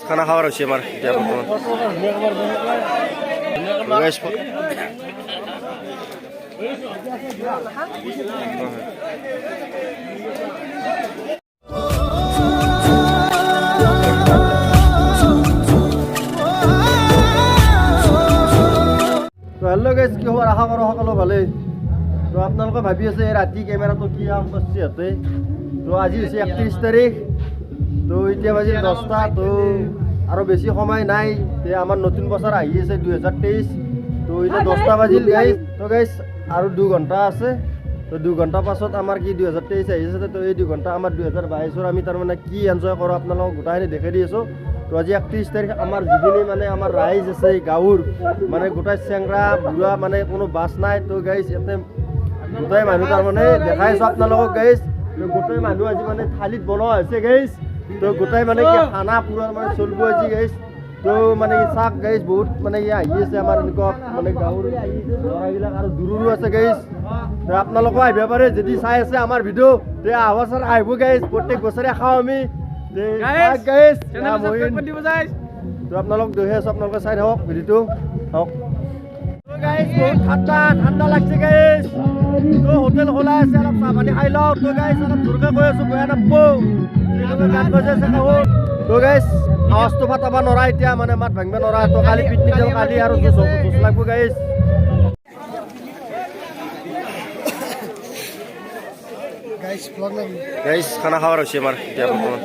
খানা খাওয়াৰ হচ্ছে আমাৰ এতিয়া বৰ্তমান গাইস তো হেল্ল' গাইছ কি খবৰ আশা কৰোঁ সকলো ভালেই তো আপোনালোকে ভাবি আছে ৰাতি কেমেৰাটো কি কাম কৰিছে সিহঁতে তো আজি হৈছে 31 তাৰিখ তো এতিয়া বাজি 10টা তো আৰু বেছি সময় নাই তে আমাৰ নতুন বছৰ আহি আছে 2023 তো এতিয়া 10টা বাজিল গাইছ তো গাইছ আৰু 2 ঘণ্টা আছে তো 2 ঘণ্টা পাছত আমাৰ কি 2023 আহি আছে তো এই 2 ঘণ্টা আমাৰ 2022ৰ আমি তাৰমানে কি এনজয় কৰোঁ আপোনালোকক গোটাইখিনি দেখাই দি আছোঁ তো আজি 31 তাৰিখ আমাৰ যিখিনি মানে আমাৰ ৰাইজ আছে গাঁৱৰ মানে গোটাই চেংৰা বুঢ়া মানে কোনো বাছ নাই তো গাইছ ইয়াতে গোটাই মানুহ তাৰমানে দেখাইছোঁ আপোনালোকক গাইছ তো গোটাই মানুহ আজি মানে থালিত বনোৱা হৈছে গাইছ তো গোটাই মানে কি খানা পুৰা মানে চলিব আজি গাইছ তো মানে কি চাক গাইছ বহুত মানে কি আহি আছে আমাৰ এনেকুৱা মানে গাঁৱৰ ল'ৰাবিলাক আৰু দূৰৰো আছে গাইছ তো আপোনালোকো আহিব পাৰে যদি চাই আছে আমাৰ ভিডিঅ' তে অহা বছৰ আহিব গাইছ প্ৰত্যেক বছৰে খাওঁ আমি গাইছ তো আপোনালোক দেখি আছোঁ আপোনালোকে চাই থাকক ভিডিঅ'টো হওক গাইছ বহুত ঠাণ্ডা ঠাণ্ডা লাগছে গাইছ তো হোটেল খোলা আছে অলপ চাহ পানী খাই লওঁ তো গাইছ অলপ জোৰকৈ কৈ আছোঁ বেয়া নাপাব গান বাজি আছে তো গাইছ আৱাজটো ফাটাব নোৱাৰা এতিয়া মানে মাত ভাঙিব নোৱাৰা তো কালি পিকনিক যাম কালি আৰু জোচ লাগব গাইছ গাইছ খানা খাওয়াৰ হচ্ছে আমাৰ এতিয়া বৰ্তমান